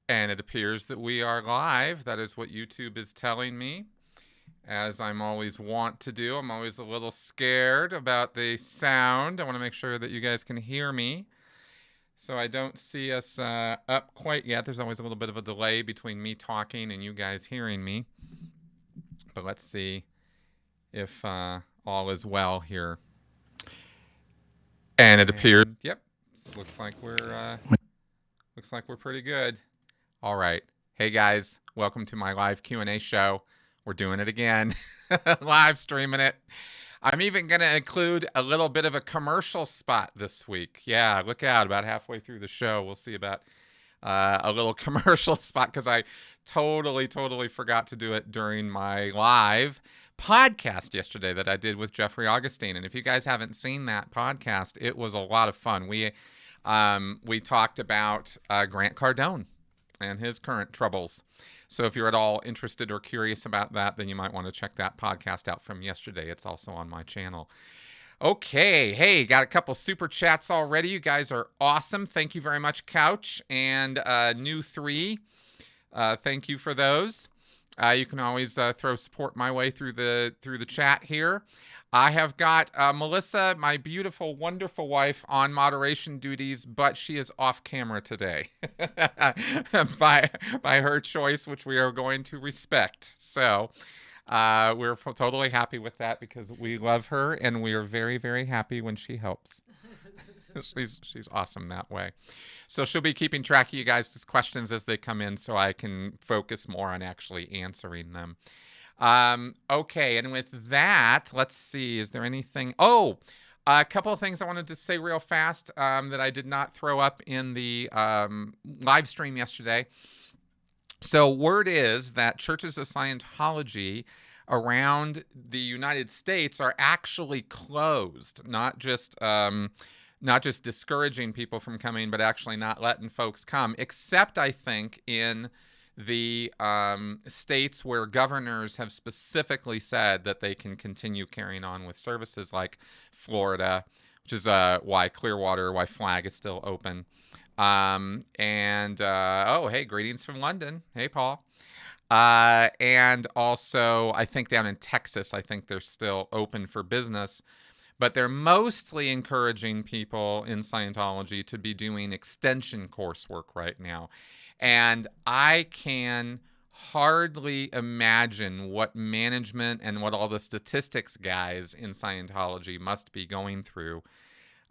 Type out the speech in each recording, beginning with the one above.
And it appears that we are live. That is what YouTube is telling me, as I'm always want to do. I'm always a little scared about the sound. I want to make sure that you guys can hear me. So I don't see us up quite yet. There's always a little bit of a delay between me talking and you guys hearing me. But let's see if all is well here. And it appears, yep, looks like we're pretty good. All right. Hey guys, welcome to my live Q&A show. We're doing it again. Live streaming it. I'm even going to include a little bit of a commercial spot this week. Yeah, look out. About halfway through the show, we'll see about a little commercial spot because I totally forgot to do it during my live podcast yesterday that I did with Jeffrey Augustine. And if you guys haven't seen that podcast, it was a lot of fun. We talked about Grant Cardone and his current troubles. So if you're at all interested or curious about that, then you might want to check that podcast out from yesterday. It's also on my channel. Okay, hey, got a couple super chats already. You guys are awesome. Thank you very much, Couch and New 3. Thank you for those. You can always throw support my way through the chat here. I have got Melissa, my beautiful, wonderful wife, on moderation duties, but she is off camera today by her choice, which we are going to respect. So we're totally happy with that because we love her and we are very happy when she helps. She's awesome that way. So she'll be keeping track of you guys' questions as they come in so I can focus more on actually answering them. Okay, and with that, let's see, is there anything? Oh, a couple of things I wanted to say real fast that I did not throw up in the live stream yesterday. So word is that churches of Scientology around the United States are actually closed, not just discouraging people from coming, but actually not letting folks come, except I think in the states where governors have specifically said that they can continue carrying on with services, like Florida, which is why Flag is still open. Oh, hey, greetings from London. Hey, Paul. And also, I think down in Texas, I think they're still open for business. But they're mostly encouraging people in Scientology to be doing extension coursework right now. And I can hardly imagine what management and what all the statistics guys in Scientology must be going through.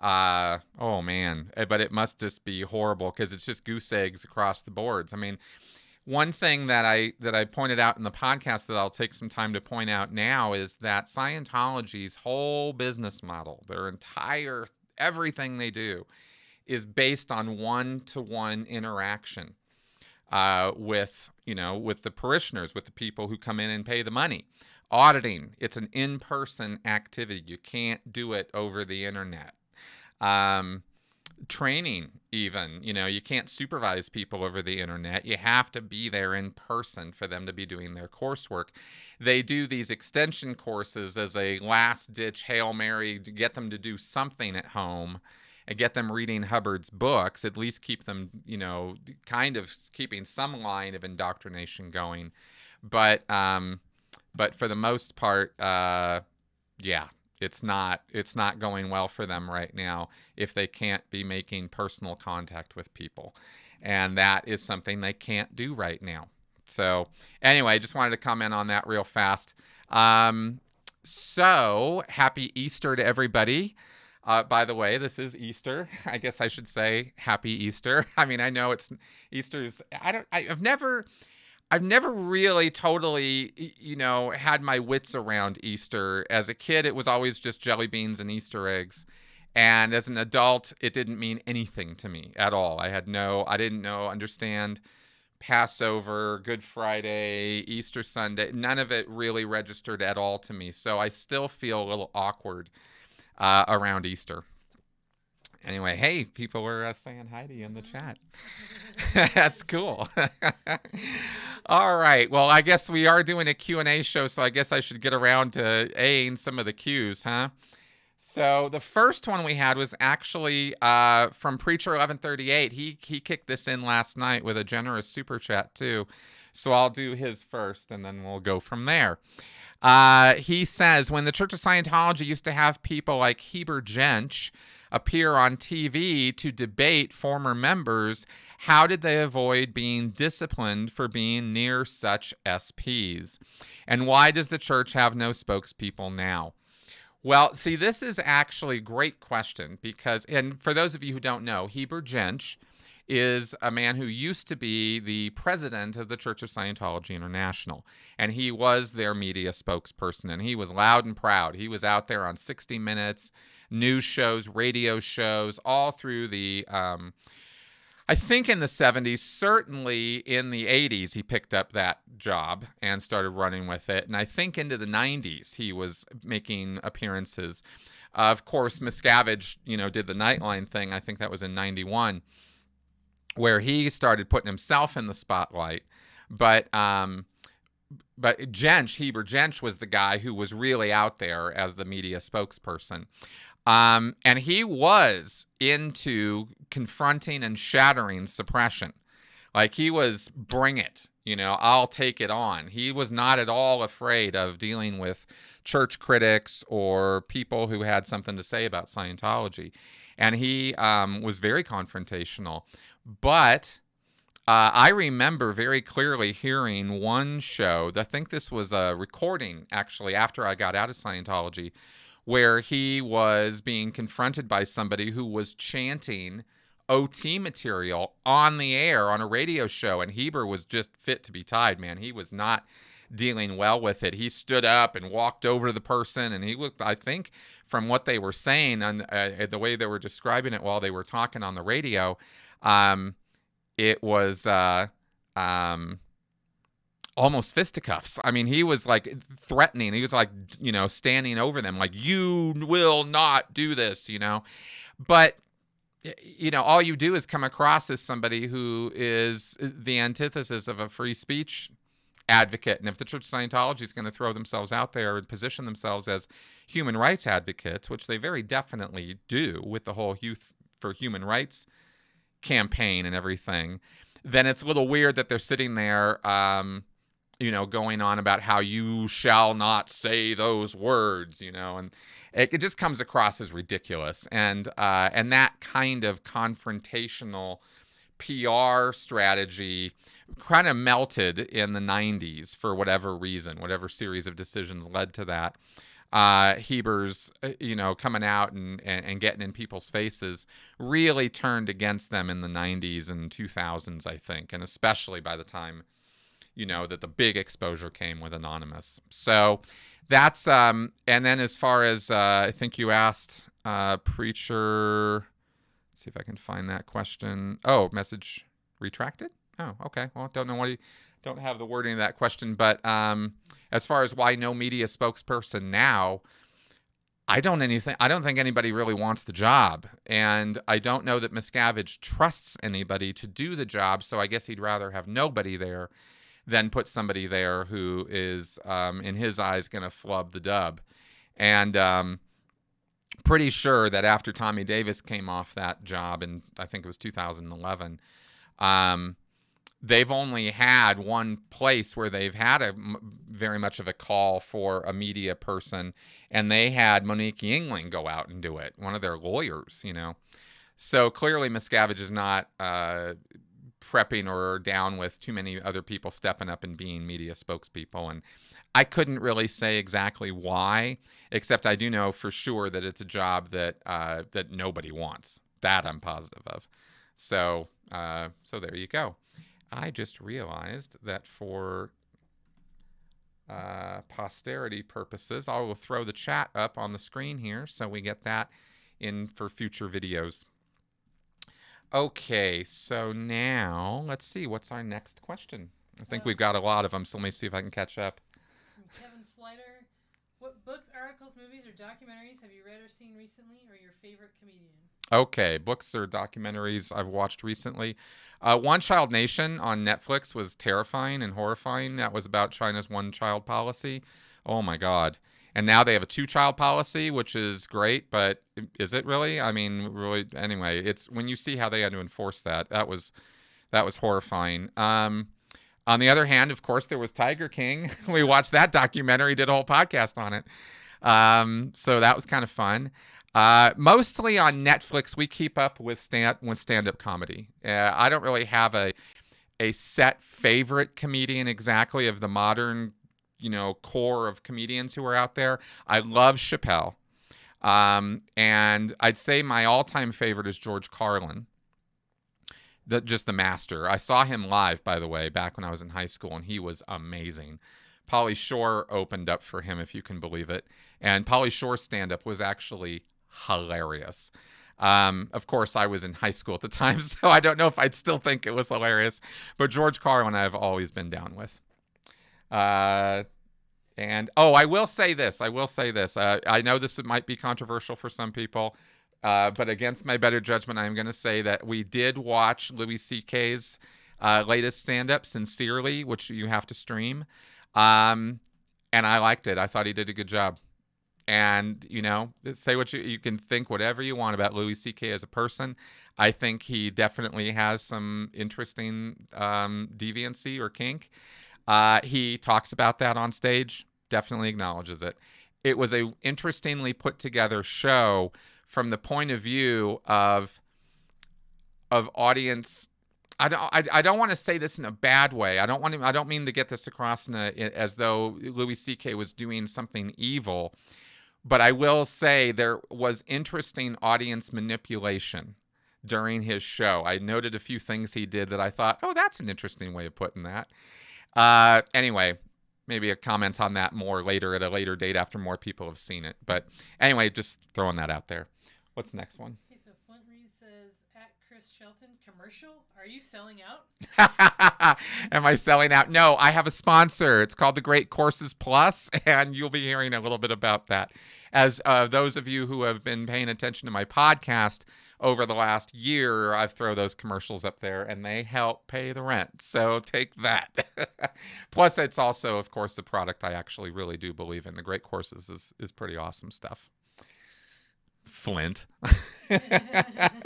Oh, man. But it must just be horrible because it's just goose eggs across the boards. I mean, one thing that I pointed out in the podcast that I'll take some time to point out now is that Scientology's whole business model, everything they do, is based on one-to-one interaction with the parishioners, with the people who come in and pay the money. Auditing, it's an in-person activity. You can't do it over the internet. Training, even, you can't supervise people over the internet. You have to be there in person for them to be doing their coursework. They do these extension courses as a last-ditch Hail Mary to get them to do something at home and get them reading Hubbard's books, at least keep them, kind of keeping some line of indoctrination going. But for the most part, yeah, it's not going well for them right now if they can't be making personal contact with people. And that is something they can't do right now. So anyway, just wanted to comment on that real fast. So happy Easter to everybody. By the way, this is Easter. I guess I should say Happy Easter. I mean, I know it's Easter's. I've never really totally, had my wits around Easter. As a kid, it was always just jelly beans and Easter eggs. And as an adult, it didn't mean anything to me at all. I didn't understand Passover, Good Friday, Easter Sunday. None of it really registered at all to me. So I still feel a little awkward around Easter. Anyway, hey, people were saying hi to you in the chat. That's cool. All right. Well, I guess we are doing a Q&A show, so I guess I should get around to A-ing some of the Qs, huh? So the first one we had was actually from Preacher 1138. He kicked this in last night with a generous super chat too. So I'll do his first, and then we'll go from there. He says, when the Church of Scientology used to have people like Heber Jensch appear on TV to debate former members, how did they avoid being disciplined for being near such SPs? And why does the church have no spokespeople now? Well, see, this is actually a great question because, and for those of you who don't know, Heber Jensch is a man who used to be the president of the Church of Scientology International, and he was their media spokesperson, and he was loud and proud. He was out there on 60 Minutes, news shows, radio shows, all through the I think in the 70s, certainly in the 80s, he picked up that job and started running with it. And I think into the 90s, he was making appearances. Of course, Miscavige, did the Nightline thing. I think that was in 91, where he started putting himself in the spotlight. But Heber Jensch was the guy who was really out there as the media spokesperson. And he was into confronting and shattering suppression. Like, he was, bring it, I'll take it on. He was not at all afraid of dealing with church critics or people who had something to say about Scientology. And he was very confrontational. But I remember very clearly hearing one show, I think this was a recording, actually, after I got out of Scientology, where he was being confronted by somebody who was chanting OT material on the air on a radio show, and Heber was just fit to be tied, man. He was not dealing well with it. He stood up and walked over to the person, and he was, I think, from what they were saying and the way they were describing it while they were talking on the radio, it was almost fisticuffs. I mean, he was like threatening. He was like, standing over them, like, you will not do this, But, all you do is come across as somebody who is the antithesis of a free speech advocate. And if the Church of Scientology is going to throw themselves out there and position themselves as human rights advocates, which they very definitely do with the whole Youth for Human Rights campaign and everything, then it's a little weird that they're sitting there, going on about how you shall not say those words, and it just comes across as ridiculous. And that kind of confrontational PR strategy kind of melted in the 90s for whatever reason, whatever series of decisions led to that. Heber's, coming out and getting in people's faces really turned against them in the 90s and 2000s, I think, and especially by the time that the big exposure came with Anonymous. So that's, and then as far as, I think you asked, Preacher, let's see if I can find that question. Oh, message retracted? Oh, okay. Well, don't have the wording of that question, but, as far as why no media spokesperson now, I don't think anybody really wants the job. And I don't know that Miscavige trusts anybody to do the job. So I guess he'd rather have nobody there than put somebody there who is, in his eyes, going to flub the dub. And pretty sure that after Tommy Davis came off that job in, I think it was 2011, they've only had one place where they've had very much of a call for a media person, and they had Monique Yingling go out and do it, one of their lawyers, So clearly Miscavige is not prepping or down with too many other people stepping up and being media spokespeople. And I couldn't really say exactly why, except I do know for sure that it's a job that that nobody wants. That I'm positive of. So there you go. I just realized that for posterity purposes, I will throw the chat up on the screen here so we get that in for future videos. Okay, so now let's see. What's our next question? I think we've got a lot of them, so let me see if I can catch up. Kevin Slider, what books, articles, movies, or documentaries have you read or seen recently, or your favorite comedian? Okay, books or documentaries I've watched recently. One Child Nation on Netflix was terrifying and horrifying. That was about China's one-child policy. Oh my God. And now they have a 2-child policy, which is great, but is it really? I mean, really, anyway, it's when you see how they had to enforce that, that was horrifying. On the other hand, of course, there was Tiger King. We watched that documentary, did a whole podcast on it. So that was kind of fun. Mostly on Netflix, we keep up with stand-up comedy. I don't really have a set favorite comedian exactly of the modern, core of comedians who are out there. I love Chappelle. And I'd say my all-time favorite is George Carlin. Just the master. I saw him live, by the way, back when I was in high school, and he was amazing. Pauly Shore opened up for him, if you can believe it. And Pauly Shore's stand-up was actually hilarious. Of course, I was in high school at the time, so I don't know if I'd still think it was hilarious. But George Carlin I've always been down with. I will say this. I know this might be controversial for some people. But against my better judgment, I'm going to say that we did watch Louis C.K.'s latest stand-up, Sincerely, which you have to stream. And I liked it. I thought he did a good job. And, say what you can think whatever you want about Louis C.K. as a person. I think he definitely has some interesting deviancy or kink. He talks about that on stage, definitely acknowledges it. It was a interestingly put together show from the point of view of audience. I don't want to say this in a bad way. I don't mean to get this across as though Louis C.K. was doing something evil, but I will say there was interesting audience manipulation during his show. I noted a few things he did that I thought, oh, that's an interesting way of putting that. Anyway, maybe a comment on that more later at a later date after more people have seen it. But anyway, just throwing that out there. What's the next one? Okay, so Flint Reed says, at Chris Shelton, commercial? Are you selling out? Am I selling out? No, I have a sponsor. It's called The Great Courses Plus, and you'll be hearing a little bit about that. As those of you who have been paying attention to my podcast over the last year, I throw those commercials up there, and they help pay the rent. So take that. Plus, it's also, of course, the product I actually really do believe in. The Great Courses is pretty awesome stuff. Flint.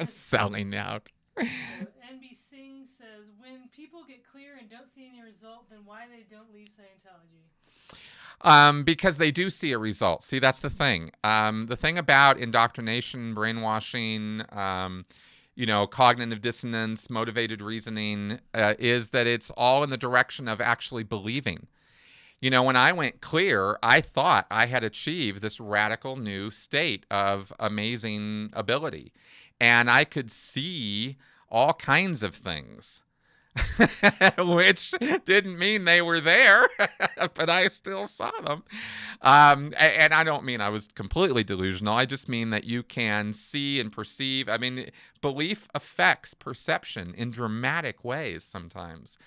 Selling out. So NB Singh says, when people get clear and don't see any result, then why they don't leave Scientology? Because they do see a result. See, that's the thing. The thing about indoctrination, brainwashing, cognitive dissonance, motivated reasoning, is that it's all in the direction of actually believing. When I went clear, I thought I had achieved this radical new state of amazing ability. And I could see all kinds of things, which didn't mean they were there, but I still saw them. And I don't mean I was completely delusional. I just mean that you can see and perceive. I mean, belief affects perception in dramatic ways sometimes.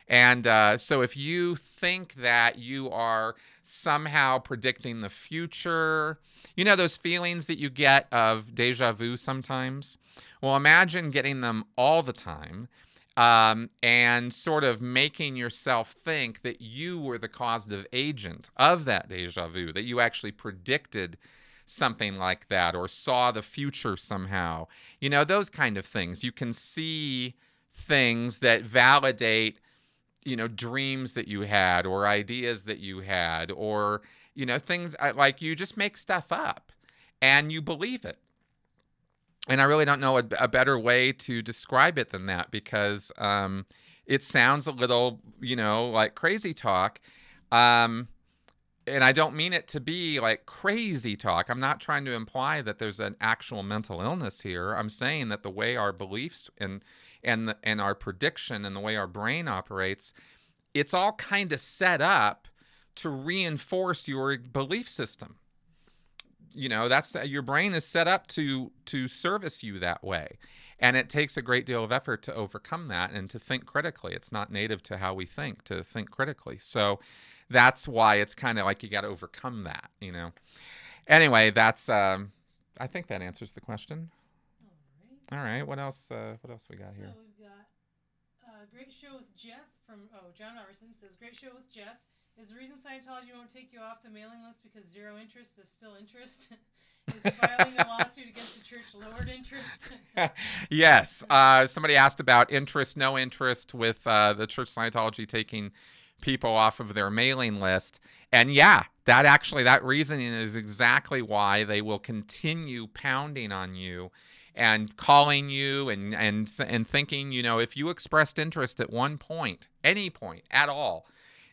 And so if you think that you are somehow predicting the future, those feelings that you get of deja vu sometimes? Well, imagine getting them all the time and sort of making yourself think that you were the causative agent of that deja vu, that you actually predicted something like that or saw the future somehow. Those kind of things. You can see things that validate dreams that you had or ideas that you had or, things like you just make stuff up and you believe it. And I really don't know a better way to describe it than that because it sounds a little, like crazy talk. And I don't mean it to be like crazy talk. I'm not trying to imply that there's an actual mental illness here. I'm saying that the way our beliefs and our prediction and the way our brain operates, it's all kind of set up to reinforce your belief system. Your brain is set up to service you that way. And it takes a great deal of effort to overcome that and to think critically. It's not native to how we think, to think critically. So that's why it's kind of like you got to overcome that, Anyway, that's, I think that answers the question. All right. What else we got here? So we've got great show with Jeff from John Robertson says, great show with Jeff. Is the reason Scientology won't take you off the mailing list because zero interest is still interest? Is filing a lawsuit against the church lowered interest? Yes. Somebody asked about interest, no interest with the Church Scientology taking people off of their mailing list. And yeah, that reasoning is exactly why they will continue pounding on you and calling you and thinking, if you expressed interest at one point, any point at all,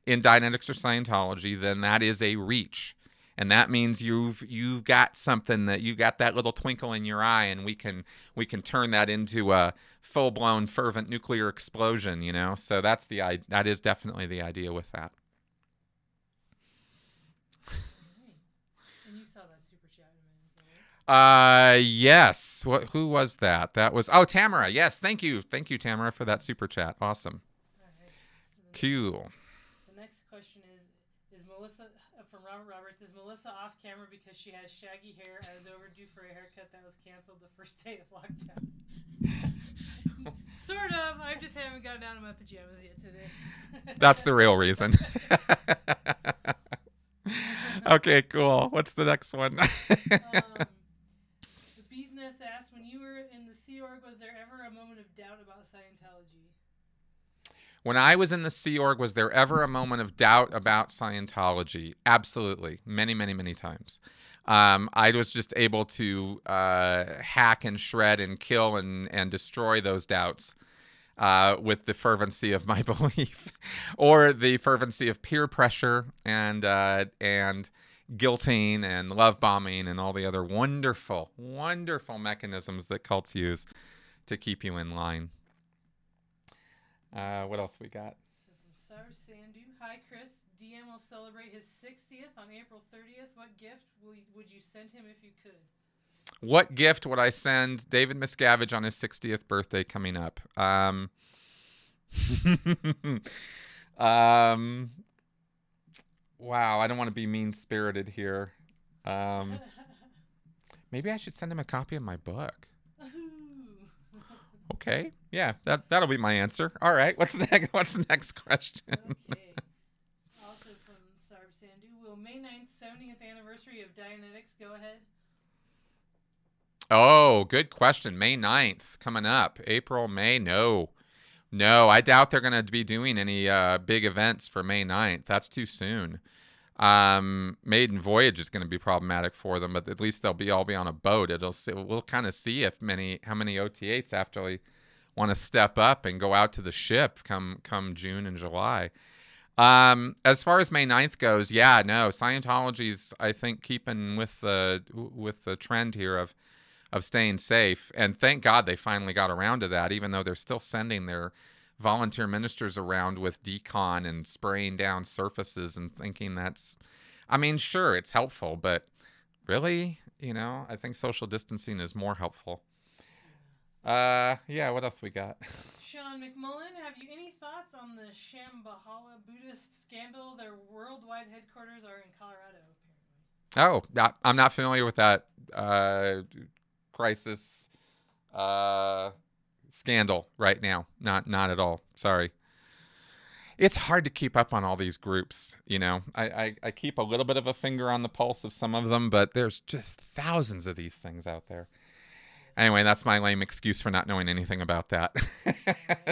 in Dianetics or Scientology, then that is a reach. And that means you've got something, that you got that little twinkle in your eye, and we can turn that into a full-blown fervent nuclear explosion, So that is definitely the idea with that. And you saw that super chat in a minute, right? Yes. Who was that? That was Tamara. Yes, thank you, Tamara, for that super chat. Awesome. All right. Cool. The next question is Melissa from Robert Roberts. Is Melissa off camera because she has shaggy hair? I was overdue for a haircut that was canceled the first day of lockdown. Sort of. I just haven't gotten out of my pajamas yet today. That's the real reason. Okay, cool. What's the next one? The Bee's Nest asked, when you were in the Sea Org, was there ever a moment of doubt about Scientology? When I was in the Sea Org, was there ever a moment of doubt about Scientology? Absolutely. Many, many, many times. I was just able to hack and shred and kill and destroy those doubts with the fervency of my belief, or the fervency of peer pressure and guilting and love bombing and all the other wonderful, wonderful mechanisms that cults use to keep you in line. What else we got? So from Sandu, hi Chris. DM will celebrate his 60th on April 30th. What gift would you send him if you could? What gift would I send David Miscavige on his 60th birthday coming up? Wow, I don't want to be mean-spirited here. Maybe I should send him a copy of my book. Okay, yeah, that'll be my answer. All right, what's the next question? Okay. Also from Sarb Sandhu, will May 9th, 70th anniversary of Dianetics go ahead? Oh, good question. May 9th coming up. April, May, no. I doubt they're going to be doing any big events for May 9th. That's too soon. Maiden Voyage is going to be problematic for them, but at least they'll all be on a boat. We'll kind of see how many OT8s actually want to step up and go out to the ship come June and July. As far as May 9th goes, yeah, no, Scientology's, I think, keeping with the trend here of staying safe, and thank God they finally got around to that, even though they're still sending their volunteer ministers around with decon and spraying down surfaces and thinking sure, it's helpful, but really, I think social distancing is more helpful. Yeah, what else we got? Sean McMullen, have you any thoughts on the Shambhala Buddhist scandal? Their worldwide headquarters are in Colorado, apparently. Oh, I'm not familiar with that crisis scandal right now. Not at all. Sorry. It's hard to keep up on all these groups, I keep a little bit of a finger on the pulse of some of them, but there's just thousands of these things out there. Anyway, that's my lame excuse for not knowing anything about that.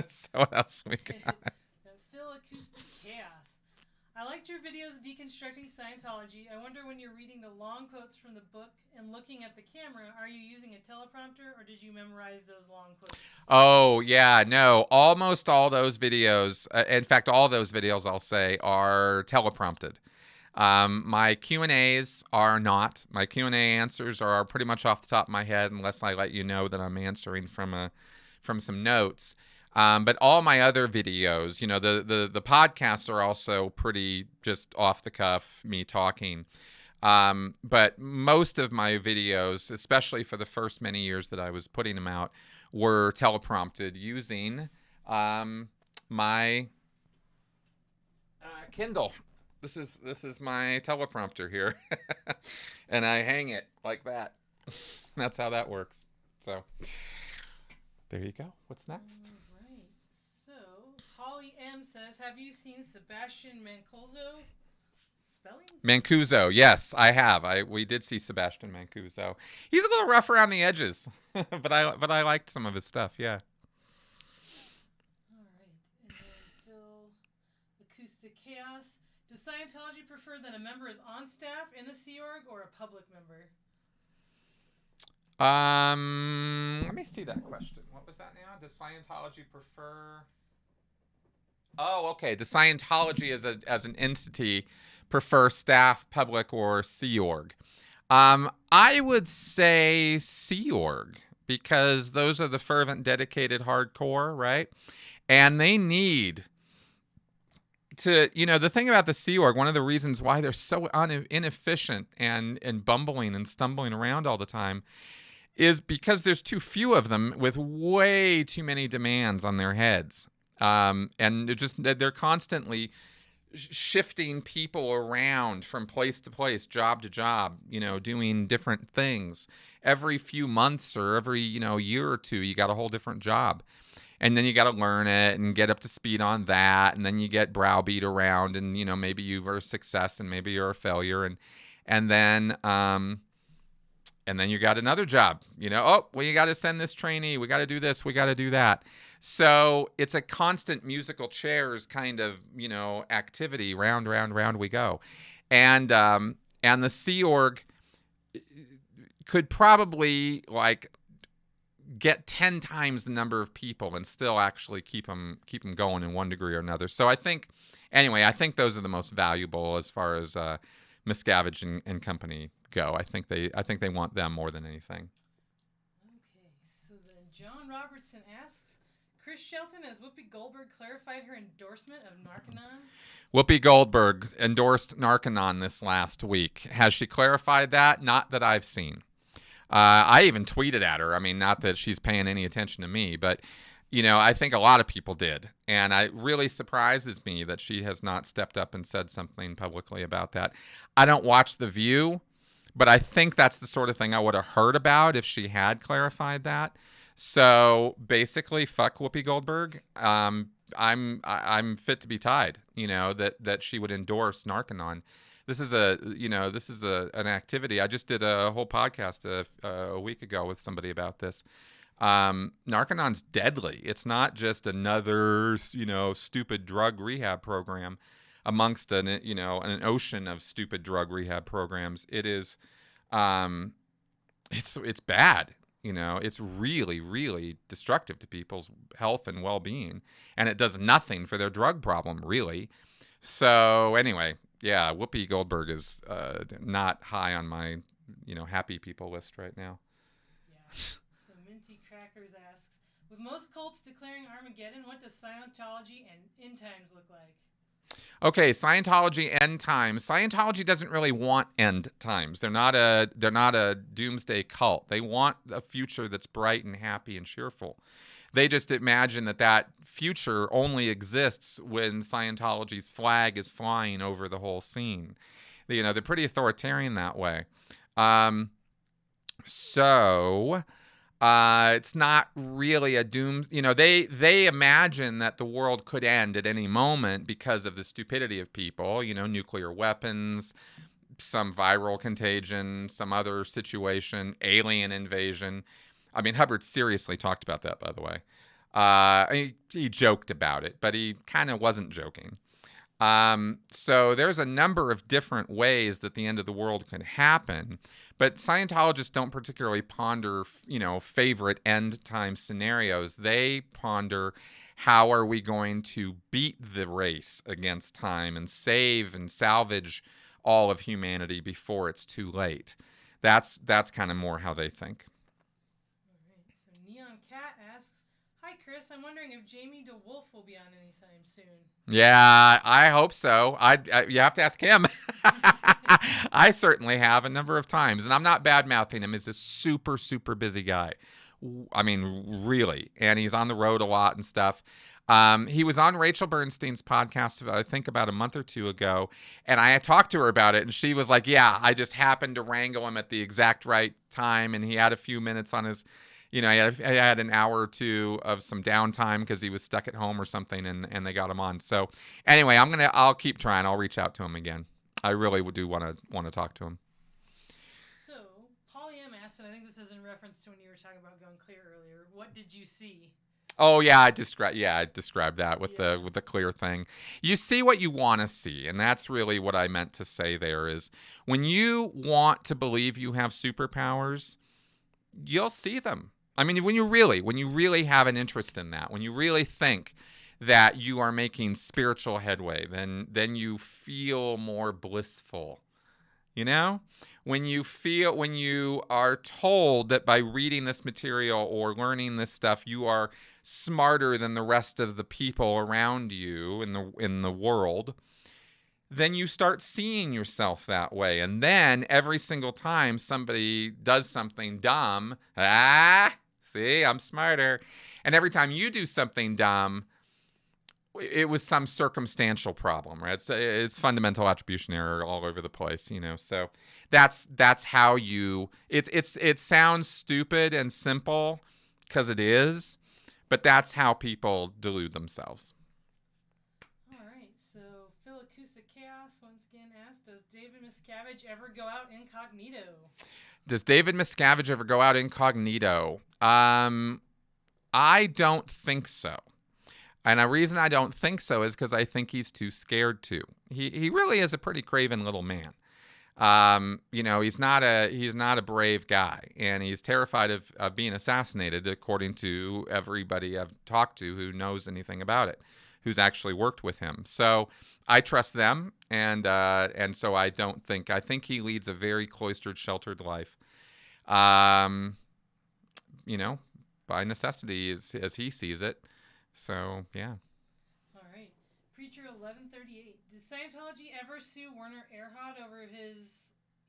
So what else we got? Phil Acoustic Chaos. I liked your videos deconstructing Scientology. I wonder, when you're reading the long quotes from the book and looking at the camera, are you using a teleprompter or did you memorize those long quotes? Oh, yeah, no. Almost all those videos, in fact, all those videos, I'll say, are teleprompted. My Q&As are not. My Q&A answers are pretty much off the top of my head, unless I let you know that I'm answering from some notes. But all my other videos, the podcasts are also pretty just off the cuff, me talking. But most of my videos, especially for the first many years that I was putting them out, were teleprompted using my Kindle. This is my teleprompter here, and I hang it like that. That's how that works. So there you go. What's next? All right. So Holly M says, "Have you seen Sebastian Mancuso spelling? Mancuso, yes, I have. We did see Sebastian Mancuso. He's a little rough around the edges, but I liked some of his stuff. Yeah. All right, and then Phil, Acoustic Chaos. Does Scientology prefer that a member is on staff in the Sea Org or a public member? Let me see that question. What was that now? Does Scientology prefer? Oh, okay. Does Scientology as an entity prefer staff, public, or Sea Org? I would say Sea Org because those are the fervent, dedicated, hardcore, right? And they need to, the thing about the Sea Org, one of the reasons why they're so inefficient and bumbling and stumbling around all the time is because there's too few of them with way too many demands on their heads. And they're constantly shifting people around from place to place, job to job, doing different things. Every few months or every, year or two, you got a whole different job. And then you got to learn it and get up to speed on that. And then you get browbeat around and, maybe you were a success and maybe you're a failure. And then you got another job, oh, well, you got to send this trainee. We got to do this. We got to do that. So it's a constant musical chairs kind of, activity. Round we go. And the Sea Org could probably get 10 times the number of people and still actually keep them going in one degree or another. So I think those are the most valuable as far as Miscavige and company go. I think they want them more than anything. Okay, so then John Robertson asks, Chris Shelton, has Whoopi Goldberg clarified her endorsement of Narconon? Whoopi Goldberg endorsed Narconon this last week. Has she clarified that? Not that I've seen. I even tweeted at her. I mean, not that she's paying any attention to me, but, I think a lot of people did. And it really surprises me that she has not stepped up and said something publicly about that. I don't watch The View, but I think that's the sort of thing I would have heard about if she had clarified that. So basically, fuck Whoopi Goldberg. I'm fit to be tied, that she would endorse Narconon. This is an activity. I just did a whole podcast a week ago with somebody about this. Narconon's deadly. It's not just another, stupid drug rehab program amongst an ocean of stupid drug rehab programs. It is, it's bad. It's really, really destructive to people's health and well-being, and it does nothing for their drug problem, really. So anyway, yeah, Whoopi Goldberg is not high on my, happy people list right now. Yeah. So Minty Crackers asks, with most cults declaring Armageddon, what does Scientology and end times look like? Okay, Scientology end times. Scientology doesn't really want end times. They're not a doomsday cult. They want a future that's bright and happy and cheerful. They just imagine that future only exists when Scientology's flag is flying over the whole scene. They're pretty authoritarian that way. So it's not really a doom. They imagine that the world could end at any moment because of the stupidity of people. Nuclear weapons, some viral contagion, some other situation, alien invasion. I mean, Hubbard seriously talked about that, by the way. He joked about it, but he kind of wasn't joking. So there's a number of different ways that the end of the world could happen, but Scientologists don't particularly ponder, favorite end time scenarios. They ponder, how are we going to beat the race against time and save and salvage all of humanity before it's too late? That's kind of more how they think. Neon Cat asks, hi Chris, I'm wondering if Jamie DeWolf will be on anytime soon. Yeah, I hope so. You have to ask him. I certainly have a number of times, and I'm not bad-mouthing him. He's a super, super busy guy. I mean, really. And he's on the road a lot and stuff. He was on Rachel Bernstein's podcast, I think about a month or two ago, and I talked to her about it, and she was like, yeah, I just happened to wrangle him at the exact right time, and he had a few minutes on his, he had an hour or two of some downtime because he was stuck at home or something, and they got him on. So anyway, I'll keep trying. I'll reach out to him again. I really do want to talk to him. So, Polly M asked, and I think this is in reference to when you were talking about going clear earlier. What did you see? Oh yeah, I described that with Yeah. the clear thing. You see what you want to see, and that's really what I meant to say there is when you want to believe you have superpowers, you'll see them. I mean, when you really have an interest in that, when you really think that you are making spiritual headway, then you feel more blissful. You know, when you are told that by reading this material or learning this stuff, you are smarter than the rest of the people around you in the world, then you start seeing yourself that way. And then every single time somebody does something dumb, see, I'm smarter. And every time you do something dumb, it was some circumstantial problem, right? It's fundamental attribution error all over the place, you know. So that's how you. It sounds stupid and simple because it is, but that's how people delude themselves. All right. So Phil Acoustic Chaos once again asked, does David Miscavige ever go out incognito? Does David Miscavige ever go out incognito? I don't think so. And the reason I don't think so is because I think he's too scared to. He really is a pretty craven little man. You know, he's not a brave guy, and he's terrified of being assassinated, according to everybody I've talked to who knows anything about it, who's actually worked with him. So I trust them, and so I think he leads a very cloistered, sheltered life. You know, by necessity, as he sees it. So, yeah. All right. Preacher 1138. Did Scientology ever sue Werner Erhard over his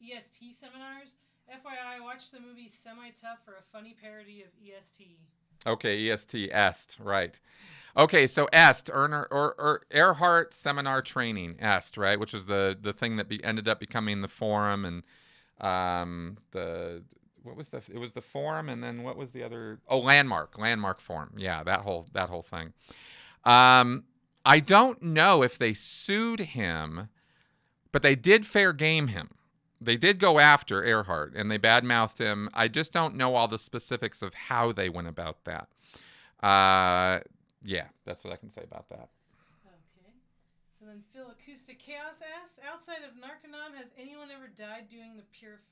EST seminars? FYI, I watched the movie Semi-Tough for a funny parody of EST. Okay, est, right. Okay, so est, or Erhard Seminar Training, est, right, which is the thing that ended up becoming the forum, and it was the forum, and then what was the other? Oh, landmark forum. Yeah, that whole thing. I don't know if they sued him, but they did fair game him. They did go after Erhard, and they badmouthed him. I just don't know all the specifics of how they went about that. Yeah, that's what I can say about that. Okay. So then Phil Acoustic Chaos asks, outside of Narconon, has anyone ever died doing the purification?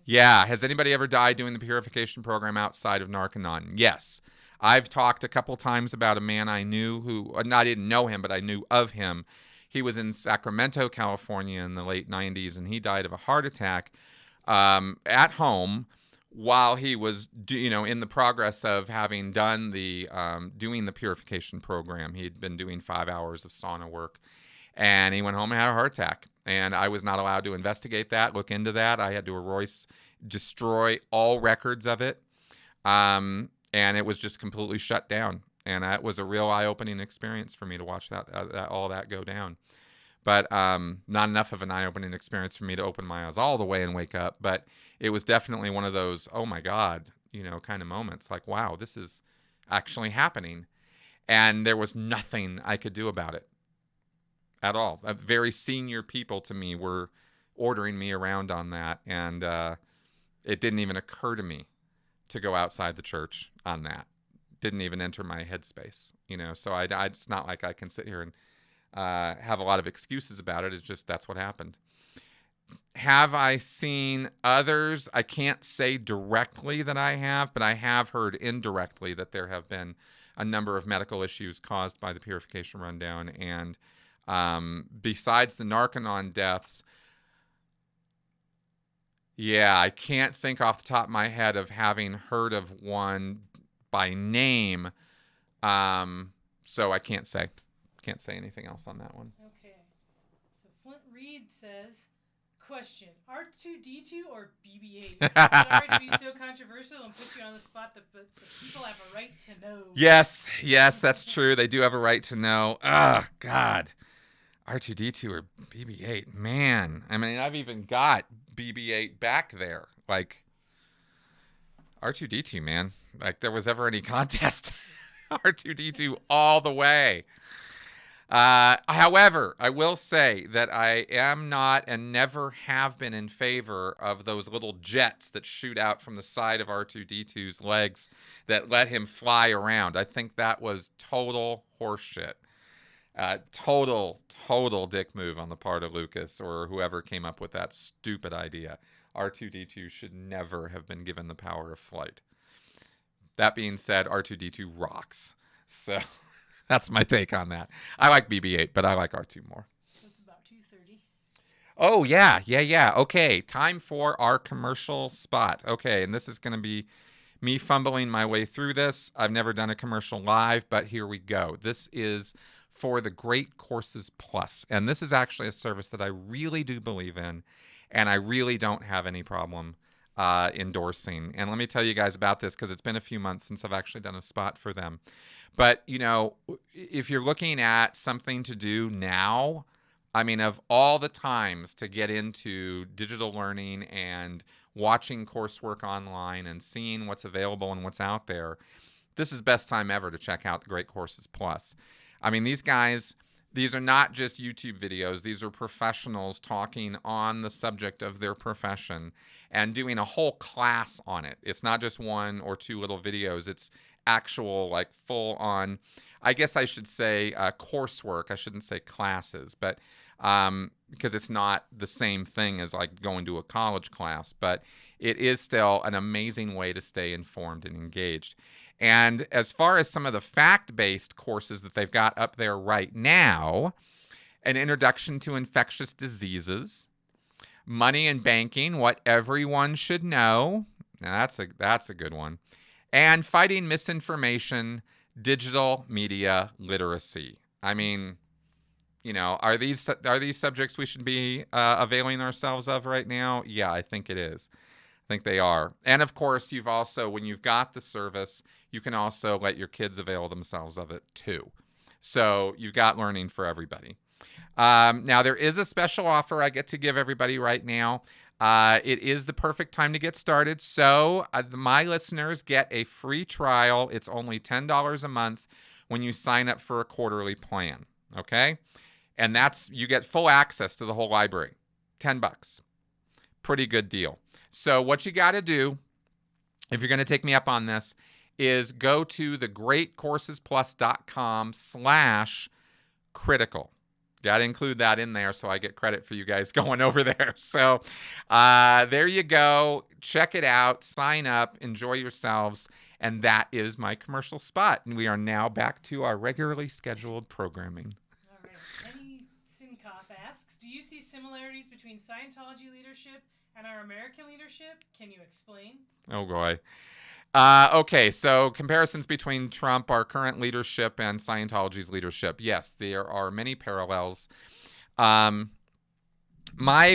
Yeah, has anybody ever died doing the purification program outside of Narconon? Yes. I've talked a couple times about a man I knew who, I didn't know him, but I knew of him. He was in Sacramento, California in the late 90s, and he died of a heart attack at home while he was, in the progress of having done doing the purification program. He'd been doing 5 hours of sauna work, and he went home and had a heart attack. And I was not allowed to investigate that, look into that. I had to destroy all records of it, and it was just completely shut down. And that was a real eye-opening experience for me to watch all that go down. But not enough of an eye-opening experience for me to open my eyes all the way and wake up. But it was definitely one of those, oh my God, kind of moments. Like, wow, this is actually happening. And there was nothing I could do about it at all. Very senior people to me were ordering me around on that. And it didn't even occur to me to go outside the church on that. Didn't even enter my headspace, So it's not like I can sit here and have a lot of excuses about it. It's just that's what happened. Have I seen others? I can't say directly that I have, but I have heard indirectly that there have been a number of medical issues caused by the purification rundown. And besides the Narconon deaths, yeah, I can't think off the top of my head of having heard of one by name, so I can't say anything else on that one. Okay, so Flint Reed says, question, R2-D2 or BB-8? Sorry to be so controversial and put you on the spot, but the people have a right to know. Yes, that's true. They do have a right to know. Oh, God. R2-D2 or BB-8, man. I mean, I've even got BB-8 back there. Like, R2-D2, man. Like, there was ever any contest. R2-D2 all the way. However, I will say that I am not and never have been in favor of those little jets that shoot out from the side of R2-D2's legs that let him fly around. I think that was total horseshit. Total dick move on the part of Lucas or whoever came up with that stupid idea. R2-D2 should never have been given the power of flight. That being said, R2-D2 rocks. So that's my take on that. I like BB-8, but I like R2 more. So it's about 2:30. Oh, yeah. Okay, time for our commercial spot. Okay, and this is going to be me fumbling my way through this. I've never done a commercial live, but here we go. This is for the Great Courses Plus, and this is actually a service that I really do believe in, and I really don't have any problem endorsing. And let me tell you guys about this because it's been a few months since I've actually done a spot for them. But, you know, if you're looking at something to do now, I mean, of all the times to get into digital learning and watching coursework online and seeing what's available and what's out there, this is the best time ever to check out the Great Courses Plus. I mean, these guys, these are not just YouTube videos. These are professionals talking on the subject of their profession and doing a whole class on it. It's not just one or two little videos. It's actual, like, full-on, I guess I should say coursework. I shouldn't say classes, but because it's not the same thing as, like, going to a college class. But it is still an amazing way to stay informed and engaged. And as far as some of the fact-based courses that they've got up there right now, an introduction to infectious diseases, money and banking, what everyone should know. Now that's a good one. And fighting misinformation, digital media literacy. I mean, you know, are these subjects we should be availing ourselves of right now? Yeah, I think it is. I think they are. And of course, you've also, when you've got the service, you can also let your kids avail themselves of it too. So you've got learning for everybody. Now, there is a special offer I get to give everybody right now. It is the perfect time to get started. So my listeners get a free trial. It's only $10 a month when you sign up for a quarterly plan. Okay? And you get full access to the whole library. $10. Pretty good deal. So what you got to do, if you're going to take me up on this, is go to thegreatcoursesplus.com/critical. Got to include that in there so I get credit for you guys going over there. So there you go. Check it out. Sign up. Enjoy yourselves. And that is my commercial spot. And we are now back to our regularly scheduled programming. All right. Penny Sinkoff asks, do you see similarities between Scientology leadership and our American leadership? Can you explain? Oh, boy. Okay, so comparisons between Trump, our current leadership, and Scientology's leadership. Yes, there are many parallels. My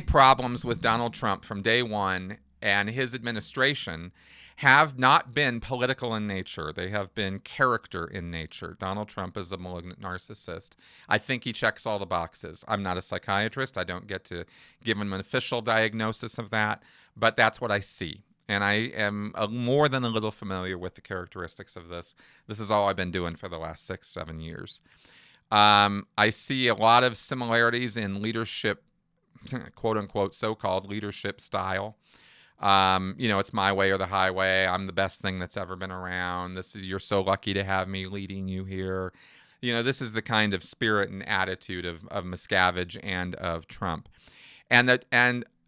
problems with Donald Trump from day one and his administration have not been political in nature. They have been character in nature. Donald Trump is a malignant narcissist. I think he checks all the boxes. I'm not a psychiatrist. I don't get to give him an official diagnosis of that, but that's what I see. And I am more than a little familiar with the characteristics of this. This is all I've been doing for the last 6-7 years. I see a lot of similarities in leadership, quote unquote, so-called leadership style. You know, it's my way or the highway. I'm the best thing that's ever been around. You're so lucky to have me leading you here. You know, this is the kind of spirit and attitude of Miscavige and of Trump. And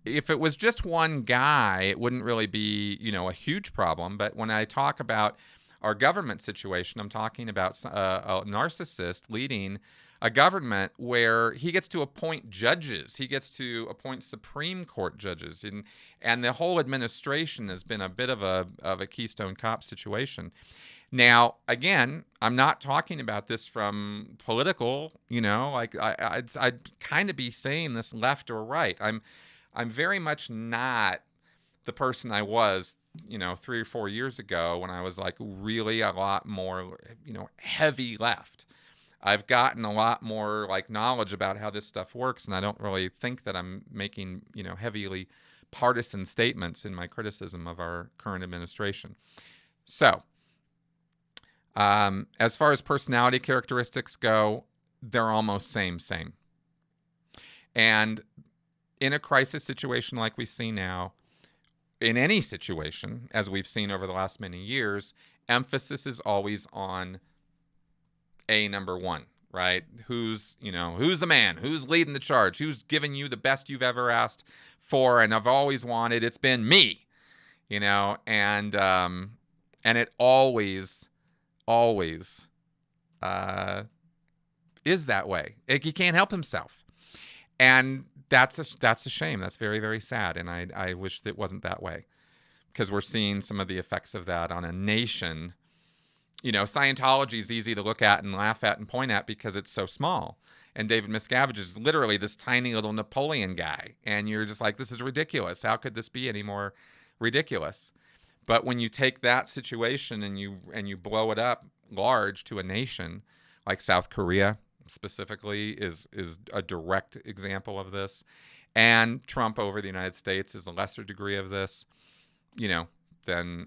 if it was just one guy, it wouldn't really be, you know, a huge problem. But when I talk about our government situation, I'm talking about a narcissist leading a government where he gets to appoint judges. He gets to appoint Supreme Court judges. And the whole administration has been a bit of a Keystone Cop situation. Now, again, I'm not talking about this from political, you know, like I'd kind of be saying this left or right. I'm very much not the person I was, you know, 3 or 4 years ago when I was like really a lot more, you know, heavy left. I've gotten a lot more like knowledge about how this stuff works, and I don't really think that I'm making, you know, heavily partisan statements in my criticism of our current administration. So, as far as personality characteristics go, they're almost same. And in a crisis situation like we see now, in any situation, as we've seen over the last many years, emphasis is always on number one, right? Who's the man? Who's leading the charge? Who's giving you the best you've ever asked for and have always wanted? It's been me, and it always is that way. He can't help himself. And that's a shame. That's very, very sad. And I wish it wasn't that way, because we're seeing some of the effects of that on a nation. Scientology is easy to look at and laugh at and point at because it's so small. And David Miscavige is literally this tiny little Napoleon guy. And you're just like, this is ridiculous. How could this be any more ridiculous? But when you take that situation and you blow it up large to a nation, like South Korea specifically is a direct example of this, and Trump over the United States is a lesser degree of this, then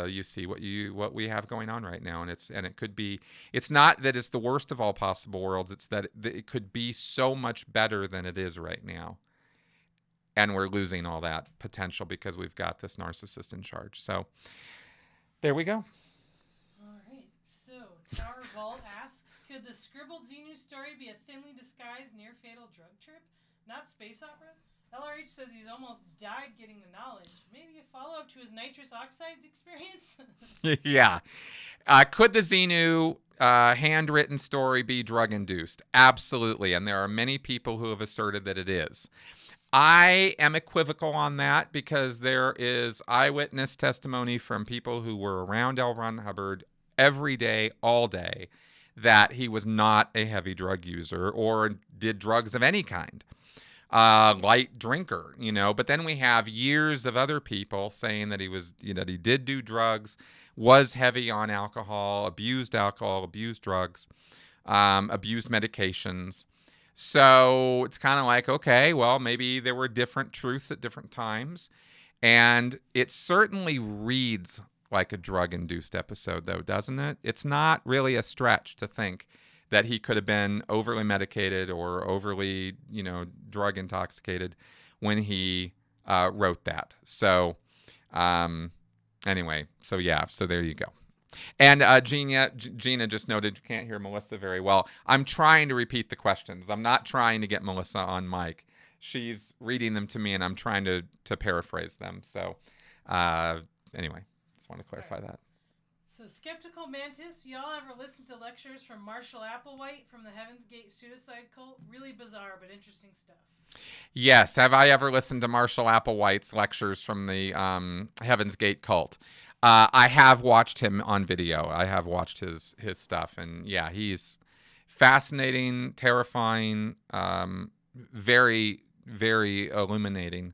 you see what we have going on right now. And it could be, it's not that it's the worst of all possible worlds, it's that it could be so much better than it is right now. And we're losing all that potential because we've got this narcissist in charge. So there we go. All right. So Tower Vault asks, could the scribbled Xenu story be a thinly disguised near-fatal drug trip? Not space opera? LRH says he's almost died getting the knowledge. Maybe a follow-up to his nitrous oxide experience? Yeah. Could the Xenu handwritten story be drug-induced? Absolutely. And there are many people who have asserted that it is. I am equivocal on that because there is eyewitness testimony from people who were around L. Ron Hubbard every day, all day, that he was not a heavy drug user or did drugs of any kind. Light drinker, but then we have years of other people saying that he was, that he did do drugs, was heavy on alcohol, abused drugs, abused medications. So it's kind of like, okay, well, maybe there were different truths at different times. And it certainly reads like a drug-induced episode, though, doesn't it? It's not really a stretch to think that he could have been overly medicated or overly, drug intoxicated when he wrote that. So anyway, so there you go. And Gina just noted you can't hear Melissa very well. I'm trying to repeat the questions. I'm not trying to get Melissa on mic. She's reading them to me, and I'm trying to paraphrase them. So anyway, just want to clarify that. So Skeptical Mantis, y'all ever listen to lectures from Marshall Applewhite from the Heaven's Gate suicide cult? Really bizarre, but interesting stuff. Yes. Have I ever listened to Marshall Applewhite's lectures from the Heaven's Gate cult? I have watched him on video. I have watched his stuff. And yeah, he's fascinating, terrifying, very, very illuminating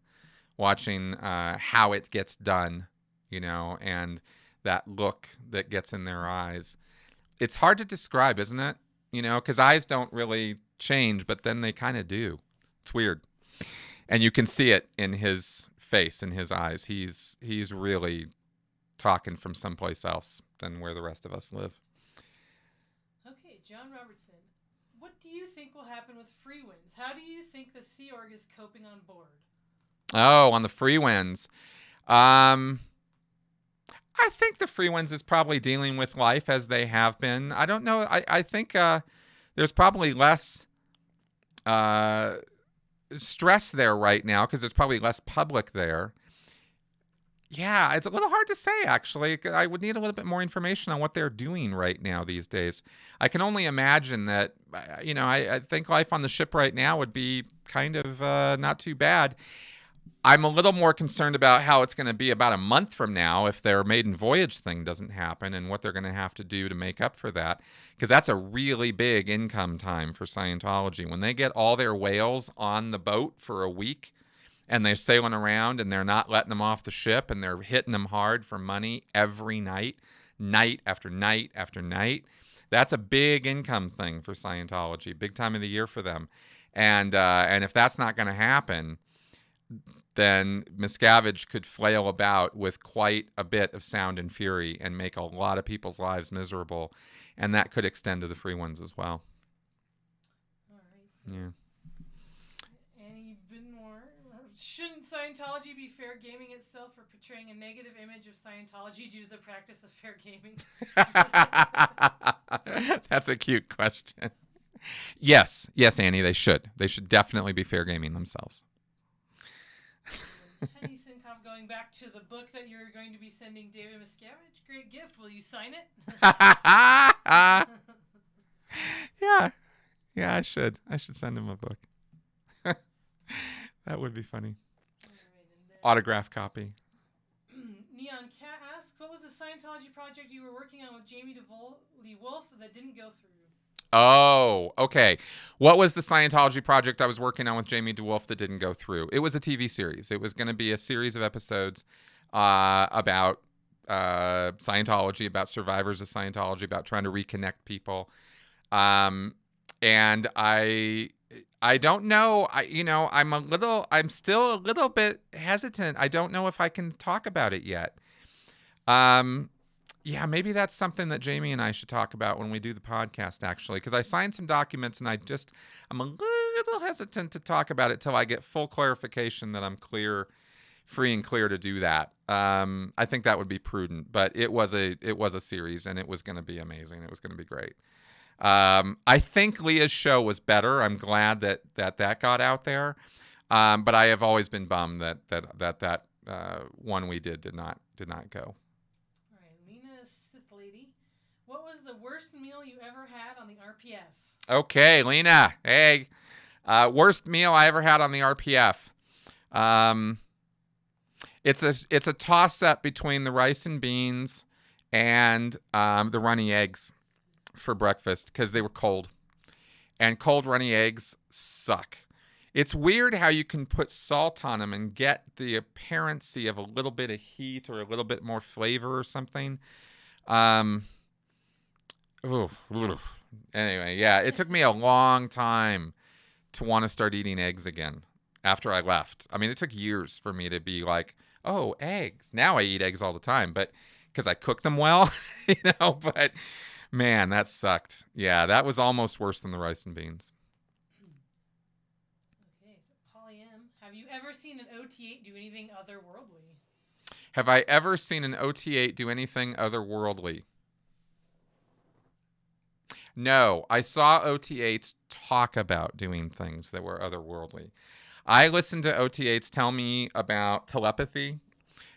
watching how it gets done, and that look that gets in their eyes. It's hard to describe, isn't it? Because eyes don't really change, but then they kind of do. It's weird. And you can see it in his face, in his eyes. He's really talking from someplace else than where the rest of us live. Okay, John Robertson. What do you think will happen with free winds? How do you think the Sea Org is coping on board? Oh, on the free winds. I think the free ones is probably dealing with life as they have been. I don't know. I think there's probably less stress there right now because there's probably less public there. Yeah, it's a little hard to say, actually. I would need a little bit more information on what they're doing right now these days. I can only imagine that, I think life on the ship right now would be kind of not too bad. I'm a little more concerned about how it's going to be about a month from now if their maiden voyage thing doesn't happen and what they're going to have to do to make up for that, because that's a really big income time for Scientology. When they get all their whales on the boat for a week and they're sailing around and they're not letting them off the ship and they're hitting them hard for money every night, night after night after night, that's a big income thing for Scientology, big time of the year for them. And if that's not going to happen, then Miscavige could flail about with quite a bit of sound and fury and make a lot of people's lives miserable. And that could extend to the free ones as well. Yeah. Annie Benoit. Shouldn't Scientology be fair gaming itself for portraying a negative image of Scientology due to the practice of fair gaming? That's a cute question. Yes, Annie, they should. They should definitely be fair gaming themselves. Penny Sinkoff, going back to the book that you're going to be sending David Miscavige. Great gift. Will you sign it? Yeah, I should. I should send him a book. That would be funny. Autograph copy. Neon Cat asks, what was the Scientology project you were working on with Jamie Lee Wolf that didn't go through? Oh, okay. What was the Scientology project I was working on with Jamie DeWolf that didn't go through? It was a TV series. It was going to be a series of episodes about Scientology, about survivors of Scientology, about trying to reconnect people. And I don't know. I'm still a little bit hesitant. I don't know if I can talk about it yet. Yeah, maybe that's something that Jamie and I should talk about when we do the podcast, actually, because I signed some documents and I'm a little hesitant to talk about it till I get full clarification that I'm free and clear to do that. I think that would be prudent, but it was a series and it was going to be amazing. It was going to be great. I think Leah's show was better. I'm glad that got out there. But I have always been bummed that one we did not go. What was the worst meal you ever had on the RPF? Okay, Lena. Hey, worst meal I ever had on the RPF. It's a toss-up between the rice and beans and the runny eggs for breakfast because they were cold. And cold runny eggs suck. It's weird how you can put salt on them and get the appearancy of a little bit of heat or a little bit more flavor or something. Anyway, yeah, it took me a long time to want to start eating eggs again after I left. I mean, it took years for me to be like, oh, eggs. Now I eat eggs all the time, but because I cook them well, but man, that sucked. Yeah, that was almost worse than the rice and beans. Okay, so Polly M, have you ever seen an OT8 do anything otherworldly? Have I ever seen an OT8 do anything otherworldly? No, I saw OT8s talk about doing things that were otherworldly. I listened to OT8s tell me about telepathy,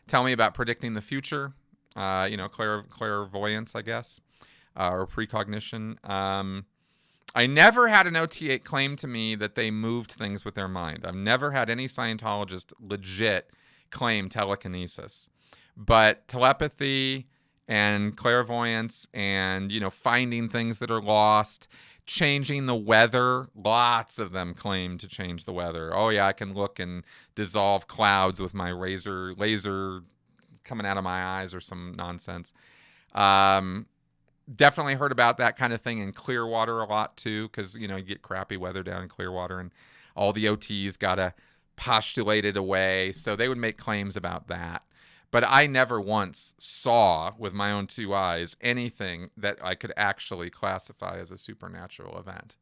tell me about predicting the future, clairvoyance, I guess, or precognition. I never had an OT8 claim to me that they moved things with their mind. I've never had any Scientologist legit claim telekinesis. But telepathy and clairvoyance and, finding things that are lost, changing the weather. Lots of them claim to change the weather. Oh, yeah, I can look and dissolve clouds with my laser coming out of my eyes or some nonsense. Definitely heard about that kind of thing in Clearwater a lot, too, because, you get crappy weather down in Clearwater and all the OTs got to postulate it away. So they would make claims about that. But I never once saw with my own two eyes anything that I could actually classify as a supernatural event.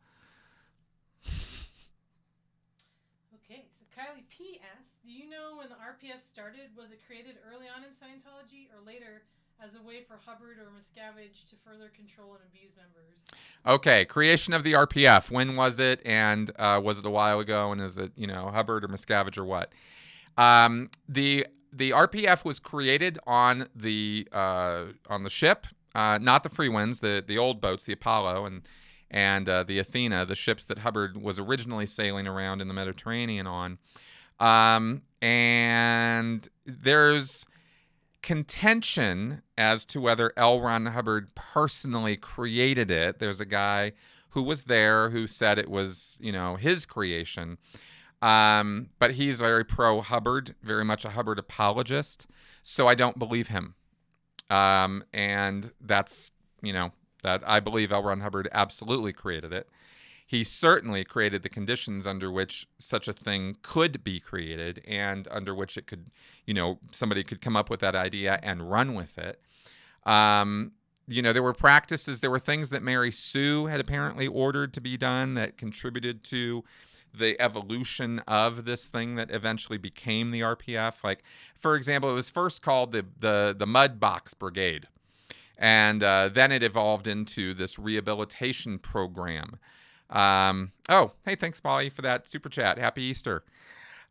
Okay, so Kylie P asks, do you know when the RPF started? Was it created early on in Scientology or later as a way for Hubbard or Miscavige to further control and abuse members? Okay, creation of the RPF. When was it? And was it a while ago? And is it, Hubbard or Miscavige or what? The RPF was created on the ship, not the Freewinds, the old boats, the Apollo and the Athena, the ships that Hubbard was originally sailing around in the Mediterranean on. And there's contention as to whether L. Ron Hubbard personally created it. There's a guy who was there who said it was, his creation. But he's very pro-Hubbard, very much a Hubbard apologist. So I don't believe him. And that's, that I believe L. Ron Hubbard absolutely created it. He certainly created the conditions under which such a thing could be created and under which it could, somebody could come up with that idea and run with it. there were practices, there were things that Mary Sue had apparently ordered to be done that contributed to the evolution of this thing that eventually became the RPF. Like, for example, it was first called the Mud Box Brigade. And then it evolved into this rehabilitation program. Oh, hey, thanks, Molly, for that super chat. Happy Easter.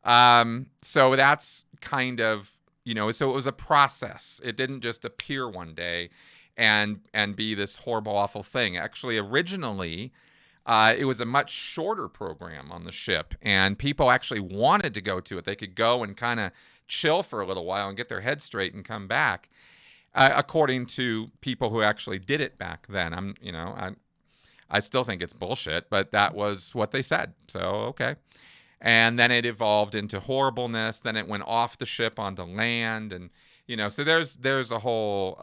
So that's kind of, so it was a process. It didn't just appear one day and be this horrible, awful thing. Actually, originally, it was a much shorter program on the ship, and people actually wanted to go to it. They could go and kind of chill for a little while and get their head straight and come back, according to people who actually did it back then. I still think it's bullshit, but that was what they said. So, okay. And then it evolved into horribleness. Then it went off the ship onto land. And, so there's a whole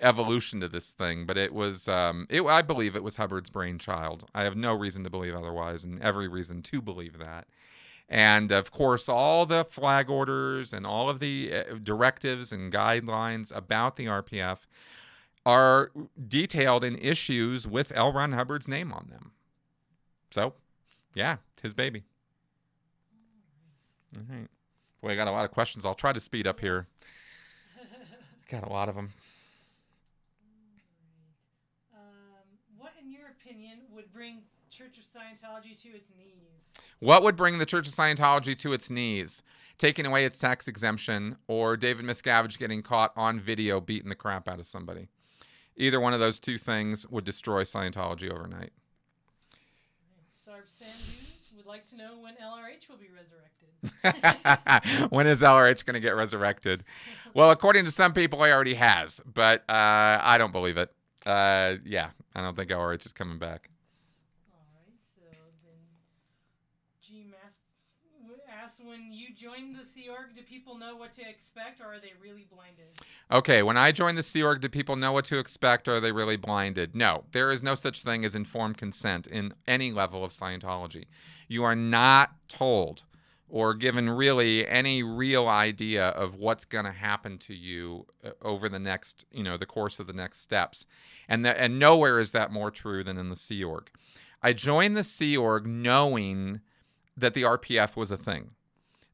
evolution to this thing. But it was, I believe it was Hubbard's brainchild. I have no reason to believe otherwise, and every reason to believe that. And, of course, all the flag orders and all of the directives and guidelines about the RPF are detailed in issues with L. Ron Hubbard's name on them. So, yeah, it's his baby. All right. Boy, I got a lot of questions. I'll try to speed up here. Got a lot of them. What, in your opinion, would bring Church of Scientology to its knees? What would bring the Church of Scientology to its knees? Taking away its tax exemption, or David Miscavige getting caught on video beating the crap out of somebody. Either one of those two things would destroy Scientology overnight. Sarb Sandu would like to know when LRH will be resurrected. When is LRH going to get resurrected? Well, according to some people, he already has, but I don't believe it. Yeah, I don't think LRH is coming back. All right, so then GMath asks, when you join the Sea Org, do people know what to expect, or are they really blinded? Okay, when I joined the Sea Org, do people know what to expect, or are they really blinded? No, there is no such thing as informed consent in any level of Scientology. You are not told or given really any real idea of what's going to happen to you over the next, the course of the next steps. And nowhere is that more true than in the Sea Org. I joined the Sea Org knowing that the RPF was a thing,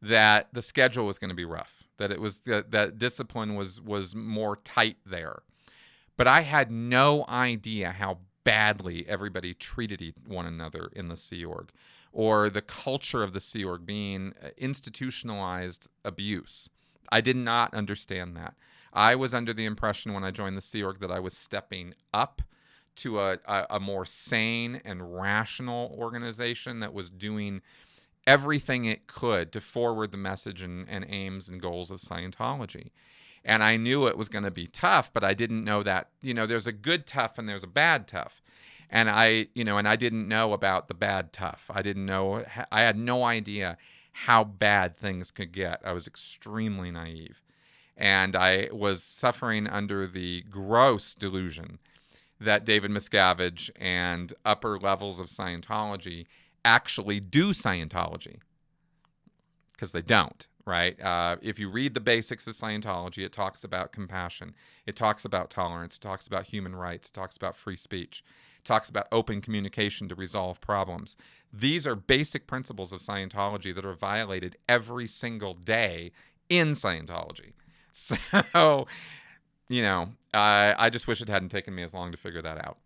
that the schedule was going to be rough, that it was that discipline was more tight there. But I had no idea how badly everybody treated one another in the Sea Org, or the culture of the Sea Org being institutionalized abuse. I did not understand that. I was under the impression when I joined the Sea Org that I was stepping up to a more sane and rational organization that was doing everything it could to forward the message and aims and goals of Scientology. And I knew it was going to be tough, but I didn't know that, there's a good tough and there's a bad tough. And I didn't know about the bad tough. I had no idea how bad things could get. I was extremely naive. And I was suffering under the gross delusion that David Miscavige and upper levels of Scientology actually do Scientology. Because they don't, right? If you read the basics of Scientology, it talks about compassion. It talks about tolerance. It talks about human rights. It talks about free speech. It talks about open communication to resolve problems. These are basic principles of Scientology that are violated every single day in Scientology. So, I just wish it hadn't taken me as long to figure that out.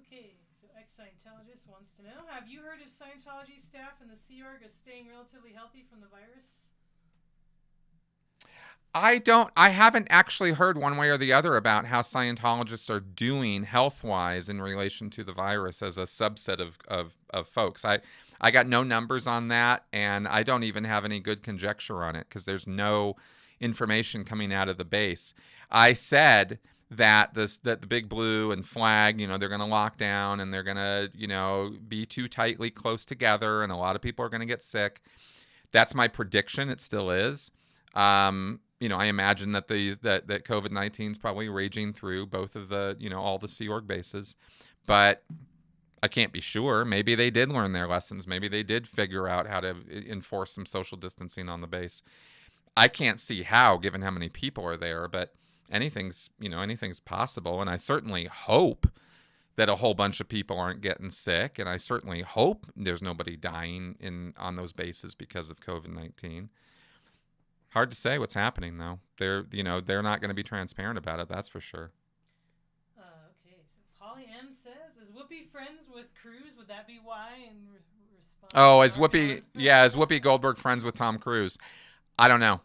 Okay, so ex-Scientologist wants to know, have you heard of Scientology staff and the Sea Org as staying relatively healthy from the virus? I haven't actually heard one way or the other about how Scientologists are doing health-wise in relation to the virus as a subset of folks. I got no numbers on that, and I don't even have any good conjecture on it because there's no information coming out of the base. I said that the Big Blue and Flag, they're going to lock down and they're going to, be too tightly close together, and a lot of people are going to get sick. That's my prediction. It still is. I imagine that that COVID-19 is probably raging through both of the, all the Sea Org bases, but I can't be sure. Maybe they did learn their lessons. Maybe they did figure out how to enforce some social distancing on the base. I can't see how, given how many people are there, but anything's possible. And I certainly hope that a whole bunch of people aren't getting sick, and I certainly hope there's nobody dying on those bases because of COVID-19. Hard to say what's happening though. They're not going to be transparent about it. That's for sure. Okay, so Polly M says, "Is Whoopi friends with Cruise? Would that be why?" And response. Oh, is Whoopi Goldberg friends with Tom Cruise? I don't know.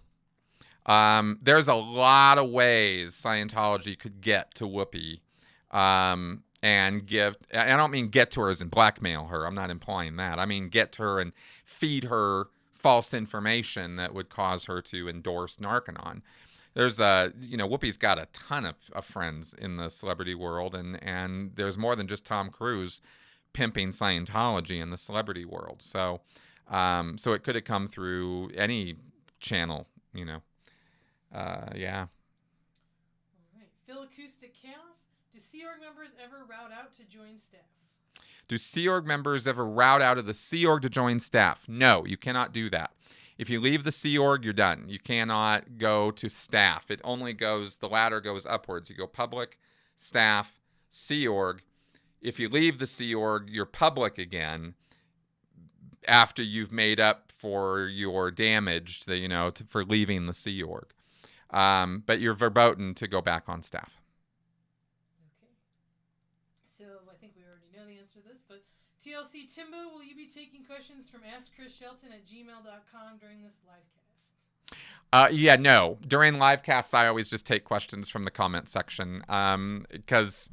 There's a lot of ways Scientology could get to Whoopi, and give. I don't mean get to her as in blackmail her. I'm not implying that. I mean get to her and feed her false information that would cause her to endorse Narconon. There's Whoopi's got a ton of friends in the celebrity world, and there's more than just Tom Cruise pimping Scientology in the celebrity world. So it could have come through any channel, Yeah. All right. Phil Acoustic Chaos. Do Sea Org members ever route out to join staff? Do Sea Org members ever route out of the Sea Org to join staff? No, you cannot do that. If you leave the Sea Org, you're done. You cannot go to staff. The ladder goes upwards. You go public, staff, Sea Org. If you leave the Sea Org, you're public again after you've made up for your damage, for leaving the Sea Org. But you're verboten to go back on staff. Okay. So I think we already know the answer to this, but TLC Timbo, will you be taking questions from AskChrisShelton@gmail.com during this live cast? No. During live casts, I always just take questions from the comment section because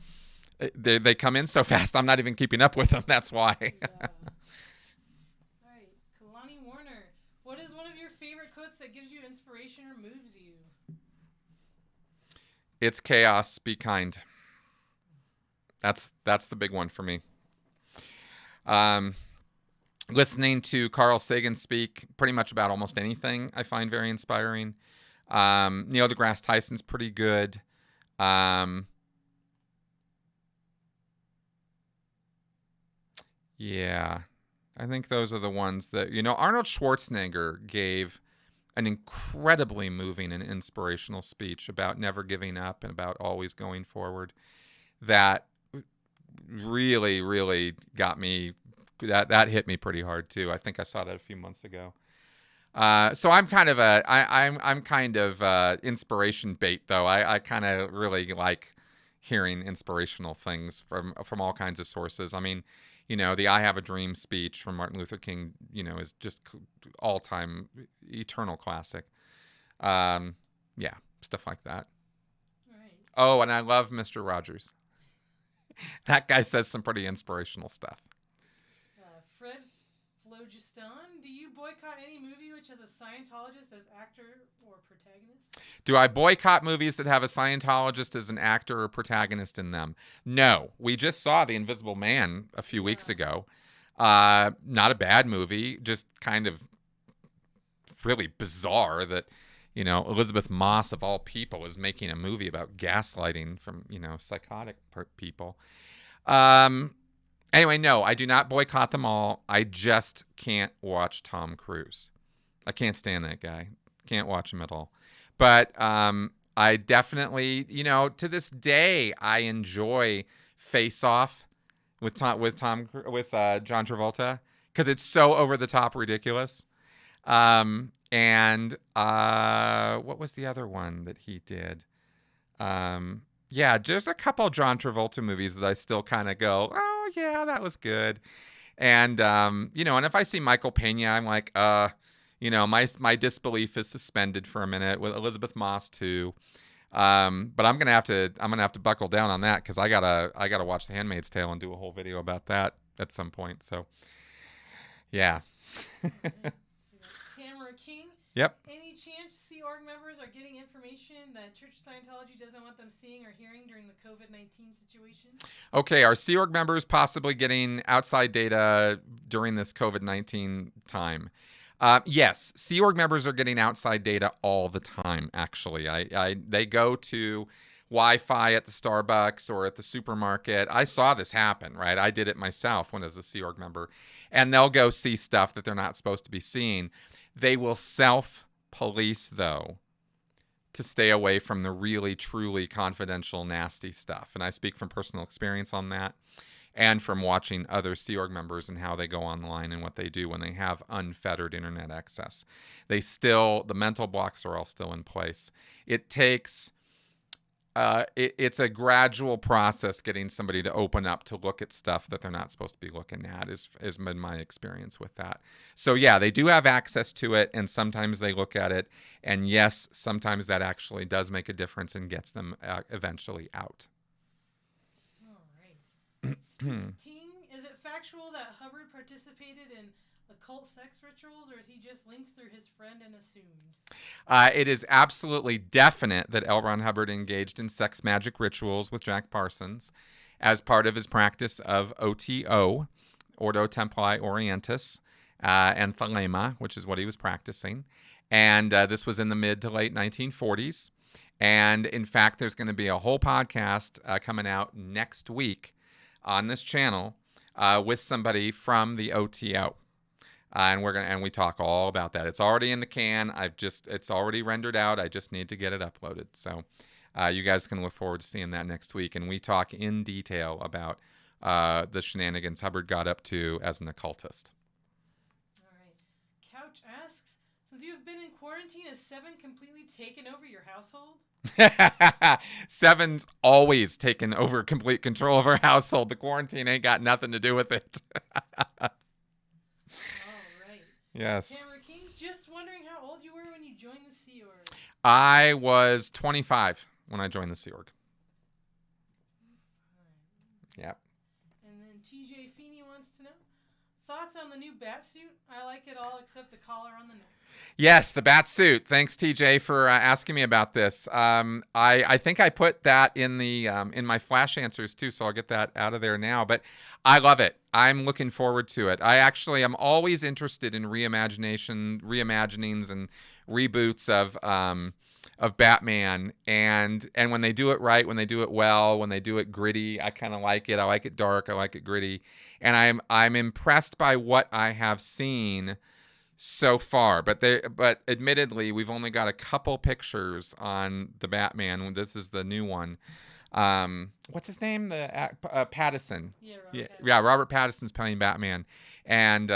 they come in so fast, I'm not even keeping up with them. That's why. Yeah. All right. Kalani Warner, what is one of your favorite quotes that gives you inspiration or moves you? It's chaos, be kind. That's the big one for me. Listening to Carl Sagan speak pretty much about almost anything I find very inspiring. Neil deGrasse Tyson's pretty good. Yeah, I think those are the ones that, Arnold Schwarzenegger gave an incredibly moving and inspirational speech about never giving up and about always going forward. That really, really got me. That hit me pretty hard too. I think I saw that a few months ago. So I'm kind of I'm kind of inspiration bait though. I kind of really like hearing inspirational things from all kinds of sources. I mean, the "I Have a Dream" speech from Martin Luther King, is just all-time eternal classic. Yeah, stuff like that. Right. Oh, and I love Mr. Rogers. That guy says some pretty inspirational stuff. Fred Phlogiston, do you boycott any movie which has a Scientologist as actor or protagonist? Do I boycott movies that have a Scientologist as an actor or protagonist in them? No. We just saw The Invisible Man a few weeks ago. Not a bad movie, just kind of really bizarre that, Elizabeth Moss, of all people, is making a movie about gaslighting from, psychotic people. Anyway, no, I do not boycott them all. I just can't watch Tom Cruise. I can't stand that guy. Can't watch him at all. But I definitely, to this day, I enjoy Face Off with John Travolta because it's so over the top ridiculous. And what was the other one that he did? Yeah, there's a couple John Travolta movies that I still kind of go, oh yeah, that was good. And and if I see Michael Pena, I'm like, my disbelief is suspended for a minute. With Elizabeth Moss too. But I'm gonna have to buckle down on that because I gotta watch The Handmaid's Tale and do a whole video about that at some point. So yeah. Tamara King. Yep. Any chance Sea Org members are getting information that Church of Scientology doesn't want them seeing or hearing during the COVID-19 situation? Okay, are Sea Org members possibly getting outside data during this COVID-19 time? Yes, Sea Org members are getting outside data all the time, actually. They go to Wi-Fi at the Starbucks or at the supermarket. I saw this happen, right? I did it myself when I was a Sea Org member. And they'll go see stuff that they're not supposed to be seeing. They will self-police, though, to stay away from the really, truly confidential, nasty stuff. And I speak from personal experience on that, and from watching other Sea Org members and how they go online and what they do when they have unfettered internet access. The mental blocks are all still in place. It takes, it's a gradual process getting somebody to open up to look at stuff that they're not supposed to be looking at, is been my experience with that. So yeah, they do have access to it, and sometimes they look at it, and yes, sometimes that actually does make a difference and gets them eventually out. Ting, is it factual that Hubbard participated in occult sex rituals, or is he just linked through his friend and assumed? It is absolutely definite that L. Ron Hubbard engaged in sex magic rituals with Jack Parsons as part of his practice of OTO, Ordo Templi Orientis, and Thelema, which is what he was practicing. And this was in the mid to late 1940s. And in fact, there's going to be a whole podcast coming out next week on this channel with somebody from the OTO, and we talk all about that. It's already in the can. It's already rendered out. I just need to get it uploaded. So you guys can look forward to seeing that next week, and we talk in detail about the shenanigans Hubbard got up to as an occultist. All right. Couch asks, since you have been in quarantine, has Seven completely taken over your household? Seven's always taken over complete control of our household. The quarantine ain't got nothing to do with it. All right. Yes. Camera King, just wondering how old you were when you joined the Sea Org. I was 25 when I joined the Sea Org. Yep. And then TJ Feeney wants to know, thoughts on the new bat suit? I like it all except the collar on the neck. Yes, the bat suit. Thanks, TJ, for asking me about this. I think I put that in the in my flash answers too, so I'll get that out of there now. But I love it. I'm looking forward to it. I actually am always interested in reimaginings and reboots of Batman, and when they do it right, when they do it well, when they do it gritty, I kind of like it. I like it dark. I like it gritty, and I'm impressed by what I have seen so far, but admittedly, we've only got a couple pictures on the Batman. This is the new one. What's his name? Pattinson. Yeah, Robert Pattinson's playing Batman, and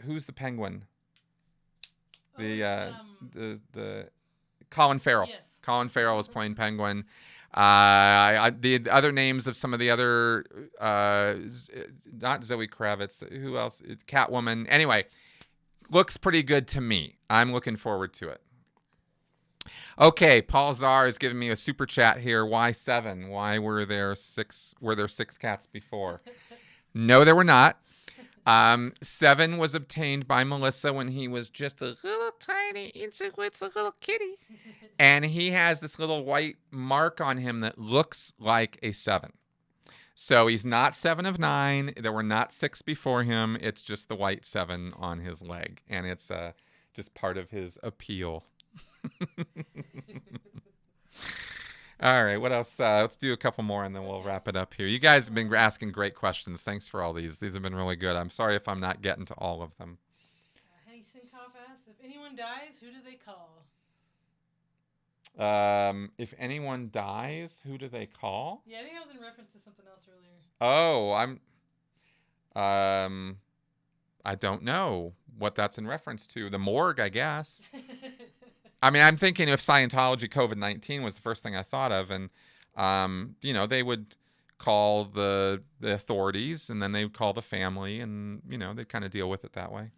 who's the Penguin? The Colin Farrell. Yes. Colin Farrell is playing Penguin. The other names of some of the other, not Zoe Kravitz, who else? It's Catwoman. Anyway, looks pretty good to me. I'm looking forward to it. Okay, Paul Czar is giving me a super chat here. Why 7? Why were there 6 cats before? No, there were not. 7 was obtained by Melissa when he was just a little tiny, insignificant little kitty. And he has this little white mark on him that looks like a 7. So he's not 7 of 9. There were not 6 before him. It's just the white 7 on his leg. And it's just part of his appeal. All right, what else? Let's do a couple more, and then we'll wrap it up here. You guys have been asking great questions. Thanks for all these. These have been really good. I'm sorry if I'm not getting to all of them. Henny Sinkoff asks, if anyone dies, who do they call? If anyone dies, who do they call? Yeah, I think that was in reference to something else earlier. Oh, I don't know what that's in reference to. The morgue, I guess. I mean, I'm thinking if Scientology COVID-19 was the first thing I thought of, and they would call the authorities, and then they would call the family, and they'd kind of deal with it that way.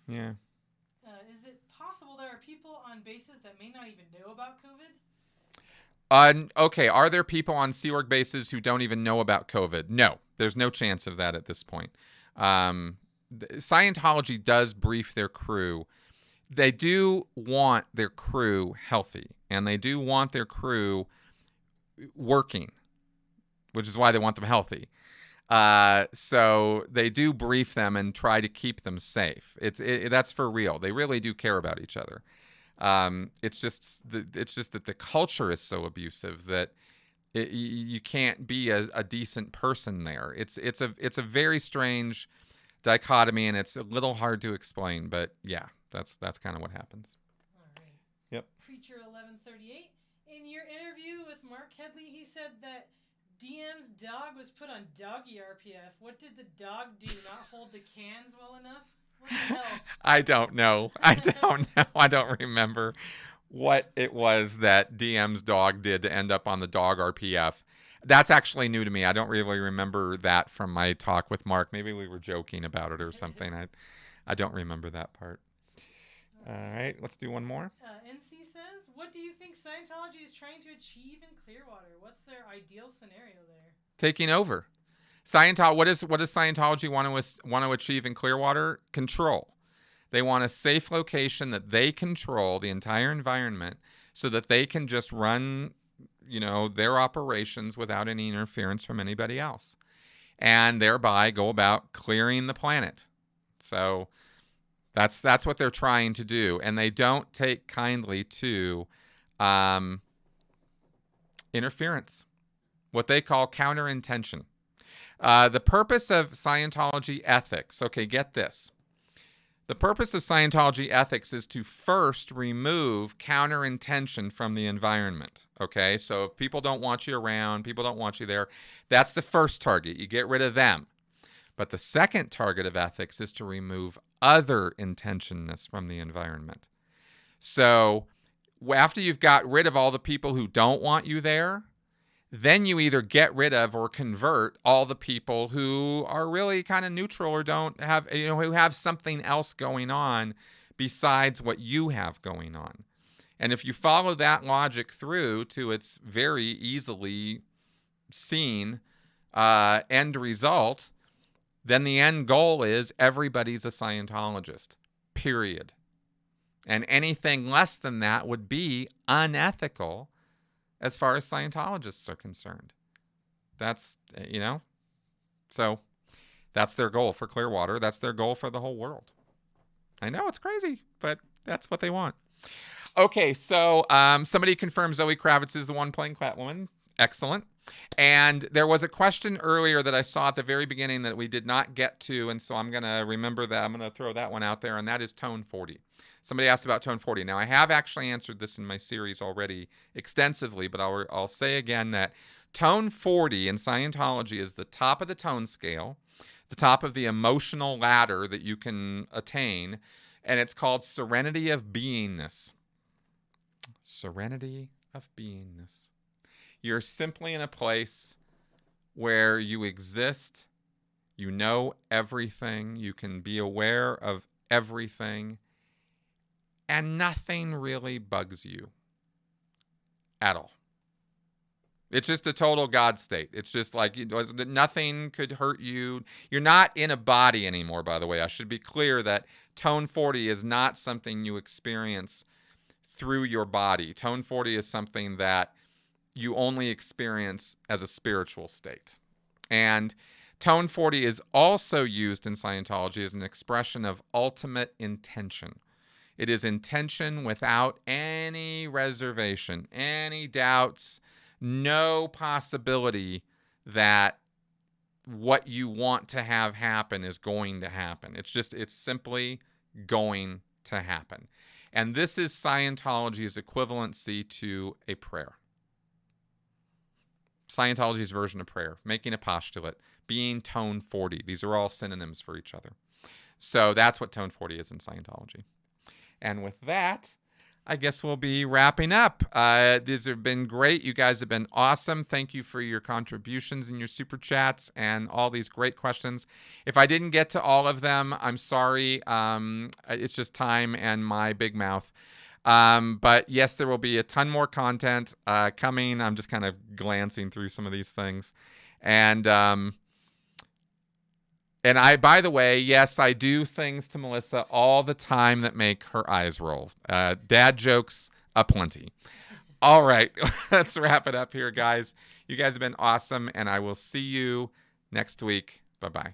Right. Yeah. Is it possible there are people on bases that may not even know about COVID? Okay, are there people on Sea Org bases who don't even know about COVID? No, there's no chance of that at this point. Scientology does brief their crew. They do want their crew healthy, and they do want their crew working, which is why they want them healthy. So they do brief them and try to keep them safe. That's for real. They really do care about each other. It's just that the culture is so abusive that you can't be a decent person there. It's a very strange dichotomy, and it's a little hard to explain. But yeah, that's kind of what happens. All Yep. Preacher 1138. In your interview with Mark Headley, he said that DM's dog was put on doggy RPF. What did the dog do? Not hold the cans well enough? What the hell? I don't know. I don't remember what it was that DM's dog did to end up on the dog RPF. That's actually new to me. I don't really remember that from my talk with Mark. Maybe we were joking about it or something. I don't remember that part. All right, let's do one more. NC says, what do you think Scientology is trying to achieve in Clearwater? What's their ideal scenario there? Taking over. What does Scientology want to achieve in Clearwater? Control. They want a safe location that they control the entire environment so that they can just run, their operations without any interference from anybody else, and thereby go about clearing the planet. So that's what they're trying to do, and they don't take kindly to interference, what they call counterintention. The purpose of Scientology ethics, okay, get this. The purpose of Scientology ethics is to first remove counterintention from the environment, okay? So if people don't want you around, people don't want you there, that's the first target. You get rid of them. But the second target of ethics is to remove other intentionness from the environment. So after you've got rid of all the people who don't want you there, then you either get rid of or convert all the people who are really kind of neutral or don't have, who have something else going on besides what you have going on. And if you follow that logic through to its very easily seen end result, then the end goal is everybody's a Scientologist, period. And anything less than that would be unethical as far as Scientologists are concerned. That's, so that's their goal for Clearwater. That's their goal for the whole world. I know it's crazy, but that's what they want. Okay, so somebody confirms Zoe Kravitz is the one playing Catwoman. Excellent. And there was a question earlier that I saw at the very beginning that we did not get to, and so I'm going to remember that. I'm going to throw that one out there, and that is Tone 40. Somebody asked about Tone 40. Now, I have actually answered this in my series already extensively, but I'll say again that Tone 40 in Scientology is the top of the tone scale, the top of the emotional ladder that you can attain, and it's called Serenity of Beingness. Serenity of Beingness. You're simply in a place where you exist, you know everything, you can be aware of everything, and nothing really bugs you at all. It's just a total God state. It's just like nothing could hurt you. You're not in a body anymore, by the way. I should be clear that Tone 40 is not something you experience through your body. Tone 40 is something that you only experience as a spiritual state. And Tone 40 is also used in Scientology as an expression of ultimate intention. It is intention without any reservation, any doubts, no possibility that what you want to have happen is going to happen. It's simply going to happen. And this is Scientology's equivalency to a prayer. Scientology's version of prayer, making a postulate, being Tone 40. These are all synonyms for each other. So that's what Tone 40 is in Scientology. And with that, I guess we'll be wrapping up. These have been great. You guys have been awesome. Thank you for your contributions and your super chats and all these great questions. If I didn't get to all of them, I'm sorry. It's just time and my big mouth. But yes, there will be a ton more content coming. I'm just kind of glancing through some of these things. And I, by the way, yes, I do things to Melissa all the time that make her eyes roll. Dad jokes aplenty. All right, let's wrap it up here, guys. You guys have been awesome, and I will see you next week. Bye-bye.